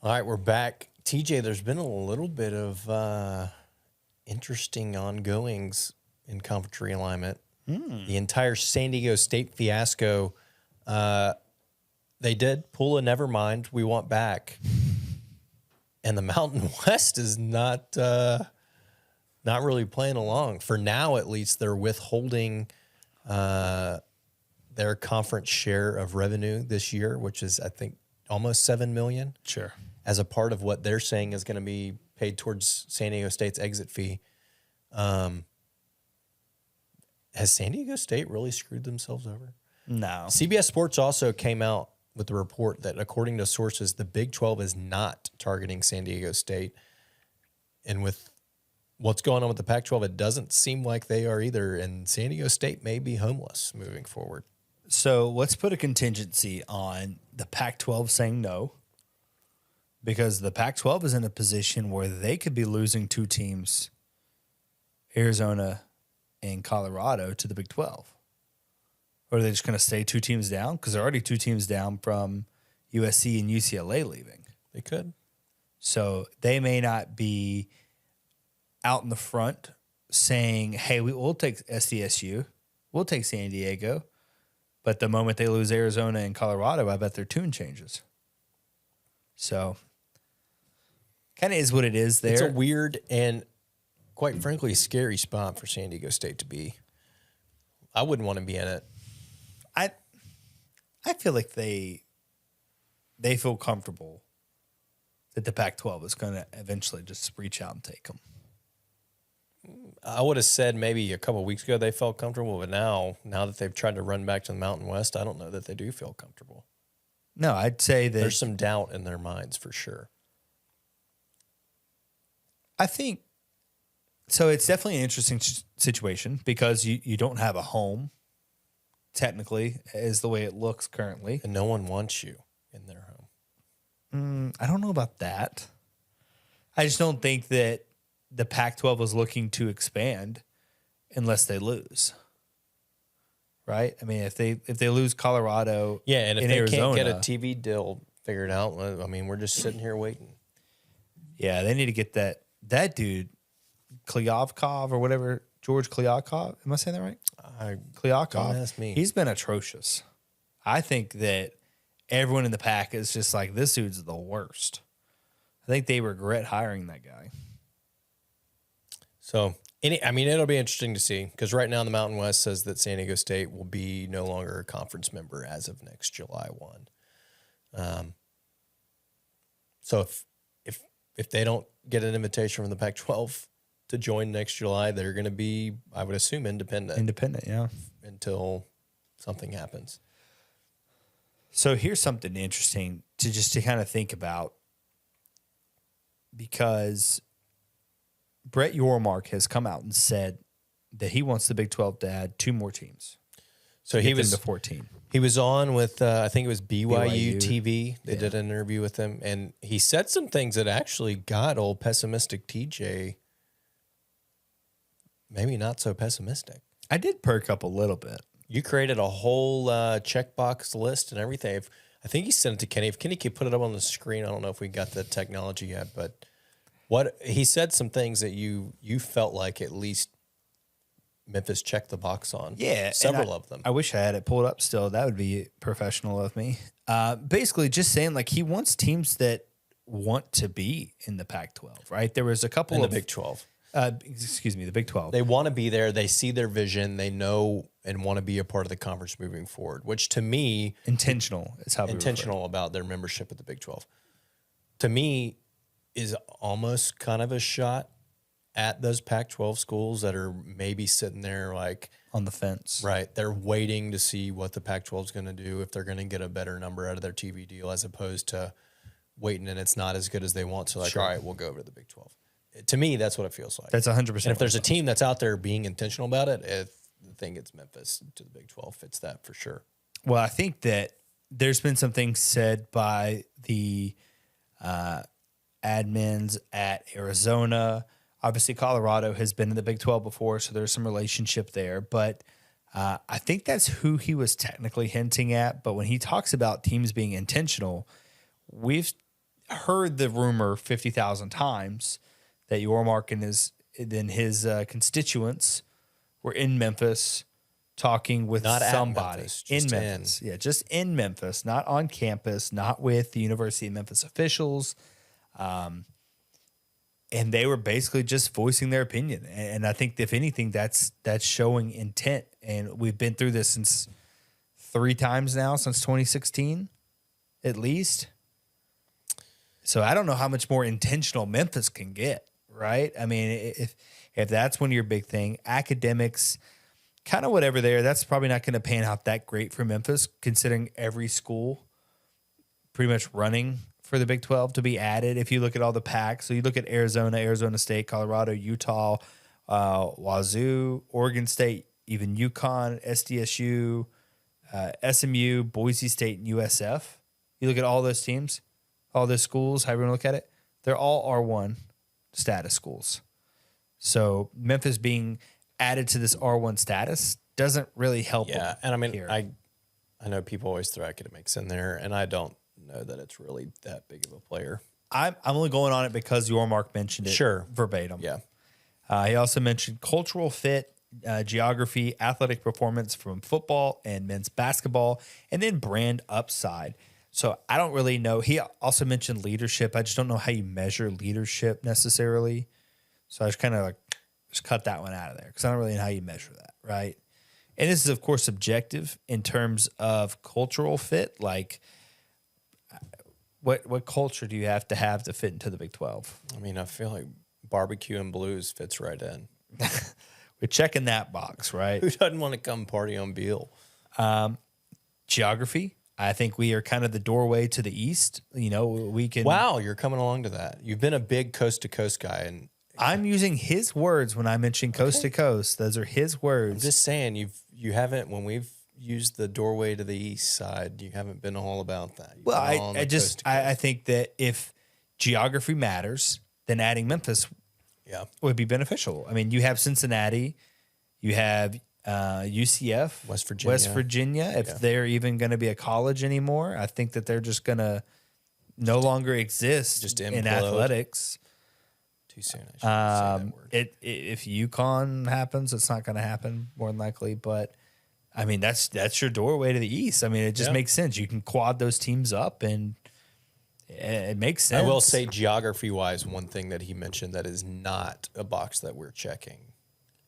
All right, we're back. TJ, there's been a little bit of interesting ongoings in conference realignment. The entire San Diego State fiasco, they did pull a nevermind, we want back. And the Mountain West is not really playing along. For now, at least, they're withholding their conference share of revenue this year, which is, I think, almost $7 million. Sure. As a part of what they're saying is going to be paid towards San Diego State's exit fee. Has San Diego State really screwed themselves over? No. CBS Sports also came out with the report that, according to sources, the Big 12 is not targeting San Diego State. And with what's going on with the Pac-12, it doesn't seem like they are either. And San Diego State may be homeless moving forward. So let's put a contingency on the Pac-12 saying no, because the Pac-12 is in a position where they could be losing two teams, Arizona and Colorado, to the Big 12. Or are they just going to stay two teams down? Because they're already two teams down from USC and UCLA leaving. They could. So they may not be out in the front saying, hey, we'll take SDSU, we'll take San Diego. But the moment they lose Arizona and Colorado, I bet their tune changes. So kind of is what it is there. It's a weird and, quite frankly, scary spot for San Diego State to be. I wouldn't want to be in it. I feel like they feel comfortable that the Pac-12 is going to eventually just reach out and take them. I would have said maybe a couple of weeks ago they felt comfortable, but now that they've tried to run back to the Mountain West, I don't know that they do feel comfortable. No, I'd say that there's some doubt in their minds for sure. I think so. It's definitely an interesting situation because you don't have a home, technically, is the way it looks currently. And no one wants you in their home. I don't know about that. I just don't think that the Pac-12 was looking to expand unless they lose. Right? I mean, if they lose Colorado, and if they Arizona, can't get a TV deal figured out, I mean, we're just sitting here waiting. Yeah, they need to get that dude, Klyavkov or whatever, George Klyavkov. Am I saying that right? Klyavkov. Don't ask me. He's been atrocious. I think that everyone in the Pac is just like, this dude's the worst. I think they regret hiring that guy. So, it'll be interesting to see, because right now the Mountain West says that San Diego State will be no longer a conference member as of next July 1. So if they don't get an invitation from the Pac-12 to join next July, they're going to be, I would assume, independent. Independent, yeah. Until something happens. So here's something interesting to kind of think about, because Brett Yormark has come out and said that he wants the Big 12 to add two more teams. So he was to 14. He was on with I think it was BYU TV. They did an interview with him, and he said some things that actually got old pessimistic TJ maybe not so pessimistic. I did perk up a little bit. You created a whole checkbox list and everything. I think he sent it to Kenny. If Kenny could put it up on the screen, I don't know if we got the technology yet, but what he said some things that you felt like at least Memphis checked the box on. Yeah. Several of them. I wish I had it pulled up still. That would be professional of me. Basically just saying, like, he wants teams that want to be in the Pac-12, right? There was a couple in of the Big 12. The Big 12. They want to be there. They see their vision. They know and want to be a part of the conference moving forward, which to me... Intentional is how intentional about their membership at the Big 12. To me, is almost kind of a shot at those Pac-12 schools that are maybe sitting there like... on the fence. Right. They're waiting to see what the Pac-12 is going to do, if they're going to get a better number out of their TV deal, as opposed to waiting and it's not as good as they want. So like, all right, we'll go over to the Big 12. To me, that's what it feels like. That's 100%. And if there's a team that's out there being intentional about it, I think it's Memphis to the Big 12 fits that for sure. Well, I think that there's been some things said by the admins at Arizona. Obviously, Colorado has been in the Big 12 before, so there's some relationship there. But I think that's who he was technically hinting at. But when he talks about teams being intentional, heard the rumor 50,000 times that Yormark and his constituents were in Memphis talking with Not at somebody Memphis, in just Memphis. Yeah, just in Memphis, not on campus, not with the University of Memphis officials. And they were basically just voicing their opinion. And I think, if anything, that's showing intent. And we've been through this since 3 times now, since 2016, at least. So I don't know how much more intentional Memphis can get, right? I mean, if that's one of your big thing, academics, kind of whatever there, that's probably not going to pan out that great for Memphis, considering every school pretty much running for the Big 12 to be added. If you look at all the packs, so you look at Arizona State, Colorado, Utah, Wazoo, Oregon State, even UConn, SDSU, SMU, Boise State, and USF. You look at all those teams, all those schools, however you look at it, they're all R1 status schools. So Memphis being added to this R1 status doesn't really help. Yeah, and I mean, here. I know people always throw academics in there, and I don't know that it's really that big of a player. I'm only going on it because Yormark mentioned it verbatim. Yeah. He also mentioned cultural fit, geography, athletic performance from football and men's basketball, and then brand upside. So I don't really know. He also mentioned leadership. I just don't know how you measure leadership necessarily. So I just kind of just cut that one out of there because I don't really know how you measure that, right? And this is, of course, subjective in terms of cultural fit. Like, what culture do you have to fit into the Big 12? I mean, I feel like barbecue and blues fits right in. We're checking that box, right? Who doesn't want to come party on Beale? Geography. I think we are kind of the doorway to the East. You know, we can. Wow, you're coming along to that. You've been a big coast to coast guy, and I'm using his words when I mention coast to coast. Those are his words. I'm just saying you haven't, when we've used the doorway to the East side, you haven't been all about that. You've Well, been all on the coast to coast. I think that if geography matters, then adding Memphis would be beneficial. I mean, you have Cincinnati, you have UCF, West Virginia. If they're even going to be a college anymore, I think that they're just going to no longer exist just in implode. athletics. Too soon, I shouldn't say that word. If UConn happens, it's not going to happen more than likely. But I mean, that's your doorway to the East. I mean, it just makes sense. You can quad those teams up, and it makes sense. I will say, geography-wise, one thing that he mentioned that is not a box that we're checking.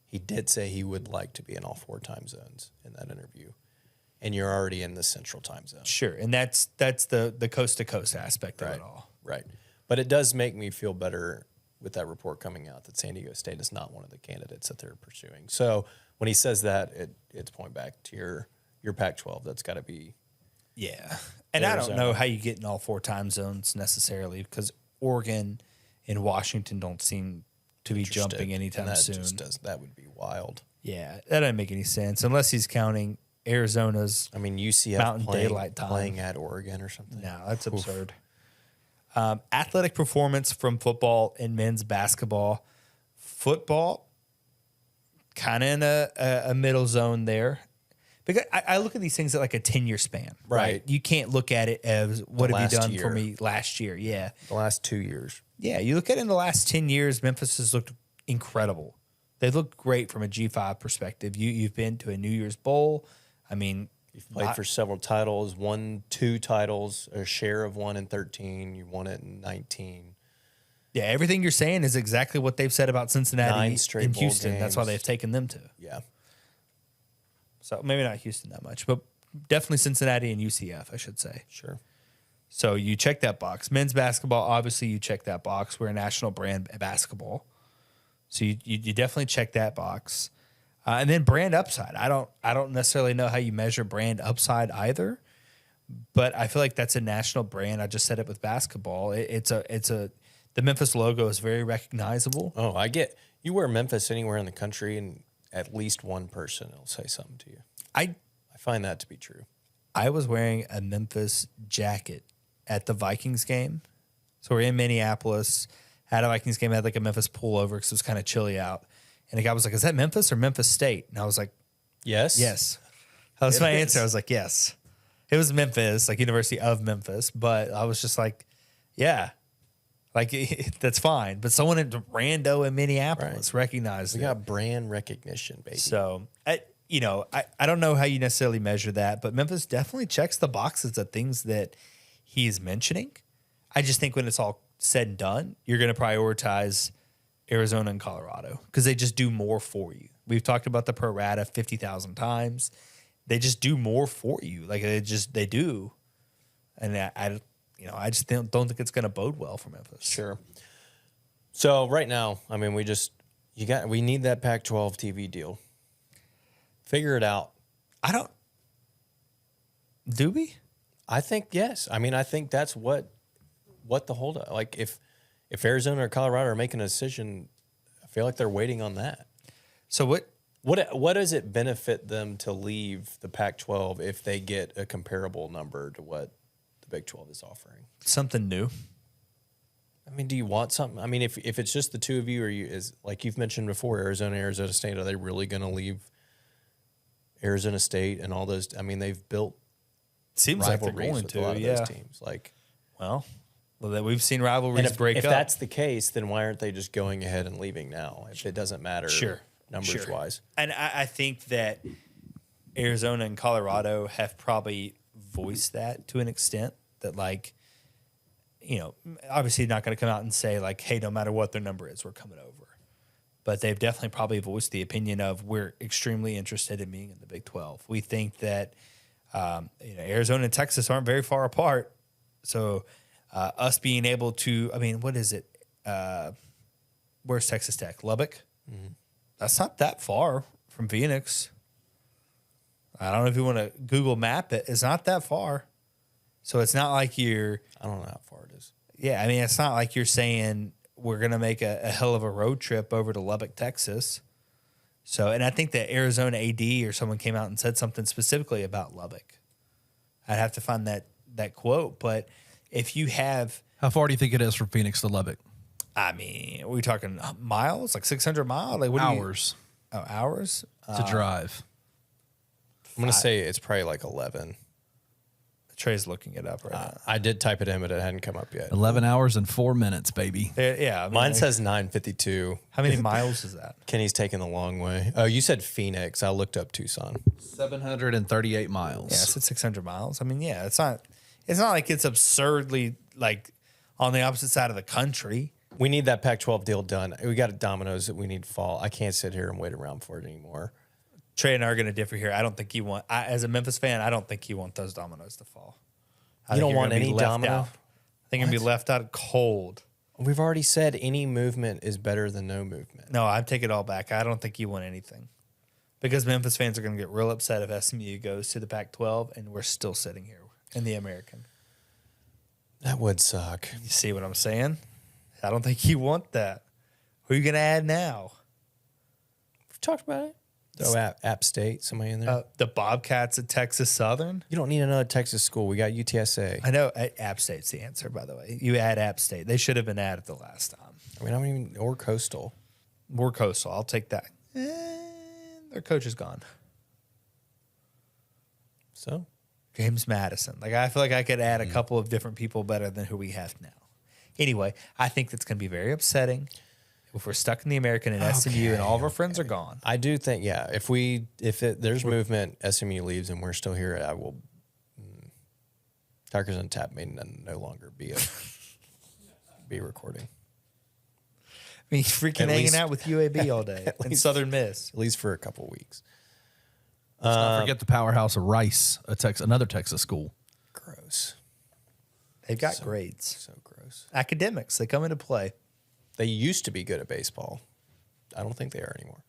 He did say he would like to be in all 4 time zones in that interview, and you're already in the Central Time Zone. Sure, and that's the coast to coast aspect of it all. Right, but it does make me feel better with that report coming out that San Diego State is not one of the candidates that they're pursuing. So when he says that, it's point back to your Pac-12. That's got to be And Arizona. I don't know how you get in all 4 time zones necessarily, because Oregon and Washington don't seem to be jumping anytime soon. That would be wild. Yeah, that doesn't make any sense unless he's counting Arizona's. I mean, UCF Mountain Daylight Time. playing at Oregon or something. No, that's absurd. Athletic performance from football and men's basketball. Football, kind of in a middle zone there. Because I look at these things at like a 10-year span. Right. You can't look at it as what have you done for me last year. Yeah. The last 2 years. Yeah, you look at it in the last 10 years, Memphis has looked incredible. They've looked great from a G5 perspective. You've been to a New Year's Bowl. I mean, you've played for several titles, won 2 titles, a share of 1 in 13. You won it in 19. Yeah, everything you're saying is exactly what they've said about Cincinnati 9 straight and bowl Houston. games. That's why they've taken them to. Yeah. So maybe not Houston that much, but definitely Cincinnati and UCF, I should say. Sure. So you check that box. Men's basketball, obviously you check that box. We're a national brand basketball. So you definitely check that box. And then brand upside. I don't necessarily know how you measure brand upside either, but I feel like that's a national brand. I just said it with basketball. The Memphis logo is very recognizable. Oh, you wear Memphis anywhere in the country and at least one person will say something to you. I find that to be true. I was wearing a Memphis jacket at the Vikings game. So we're in Minneapolis, had a Vikings game, had like a Memphis pullover because it was kind of chilly out. And the guy was like, is that Memphis or Memphis State? And I was like, yes. That was my answer. I was like, yes. It was Memphis, like University of Memphis. But I was just like, Yeah. Like, that's fine. But someone in rando in Minneapolis recognized We it. got brand recognition, baby. So, I don't know how you necessarily measure that, but Memphis definitely checks the boxes of things that he is mentioning. I just think when it's all said and done, you're going to prioritize Arizona and Colorado because they just do more for you. We've talked about the pro rata 50,000 times. They just do more for you. Like they do. And I just don't think it's going to bode well for Memphis. Sure. So right now, I mean, we need that Pac-12 TV deal. Figure it out. Do we? I think yes. I mean, I think that's what the holdup. Like if Arizona or Colorado are making a decision, I feel like they're waiting on that. So what does it benefit them to leave the Pac-12 if they get a comparable number to what the Big 12 is offering? Something new. I mean, do you want something? I mean, if it's just the two of you, is like you've mentioned before, Arizona State, are they really going to leave Arizona State and all those? I mean, they've built Seems like they're rivalries going with to. a lot of Yeah. those teams. Like, Well, we've seen rivalries and break if up. that's the case, then why aren't they just going ahead and leaving now? If it doesn't matter, numbers wise. And I think that Arizona and Colorado have probably voiced that to an extent that, like, obviously not going to come out and say, like, hey, no matter what their number is, we're coming over. But they've definitely probably voiced the opinion of we're extremely interested in being in the Big 12. We think that Arizona and Texas aren't very far apart. So us being able to, I mean, what is it? Where's Texas Tech? Lubbock? Mm-hmm. That's not that far from Phoenix. I don't know if you want to Google map it. It's not that far. So it's not like you're... I don't know how far it is. Yeah, I mean, it's not like you're saying we're going to make a hell of a road trip over to Lubbock, Texas. So, and I think that Arizona AD or someone came out and said something specifically about Lubbock. I'd have to find that quote. But if you have... How far do you think it is from Phoenix to Lubbock? I mean, are we talking miles? Like 600 miles? Like what? Hours. Hours? To drive. I'm going to say it's probably like 11. Trey's looking it up right now. I did type it in, but it hadn't come up yet. 11 hours and 4 minutes, baby. Yeah. I mean, Mine says 9:52. How many miles is that? Kenny's taking the long way. Oh, you said Phoenix. I looked up Tucson. 738 miles. Yeah, I said 600 miles. I mean, yeah, it's not like it's absurdly like on the opposite side of the country. We need that Pac-12 deal done. We got dominoes that we need to fall. I can't sit here and wait around for it anymore. Trey and I are going to differ here. I don't think you want, as a Memphis fan, I don't think you want those dominoes to fall. You don't want any domino? I think you're going to be left out cold. We've already said any movement is better than no movement. No, I take it all back. I don't think you want anything. Because Memphis fans are going to get real upset if SMU goes to the Pac-12 and we're still sitting here in the American. That would suck. You see what I'm saying? I don't think you want that. Who are you going to add now? We've talked about it. Throw App State, somebody in there. The Bobcats at Texas Southern. You don't need another Texas school. We got UTSA. I know App State's the answer, by the way. You add App State. They should have been added the last time. I mean, I don't even, or Coastal. More Coastal. I'll take that. And their coach is gone. So? James Madison. Like, I feel like I could add a couple of different people better than who we have now. Anyway, I think that's going to be very upsetting if we're stuck in the American and SMU and all of our friends are gone. I do think, yeah, if there's movement, SMU leaves and we're still here, I will. Tigers Untapped may no longer be recording. I mean, freaking hanging out with UAB all day and Southern Miss. At least for a couple weeks. Let's not forget the powerhouse of Rice, another Texas school. Gross. They've got grades. So gross. Academics, they come into play. They used to be good at baseball. I don't think they are anymore.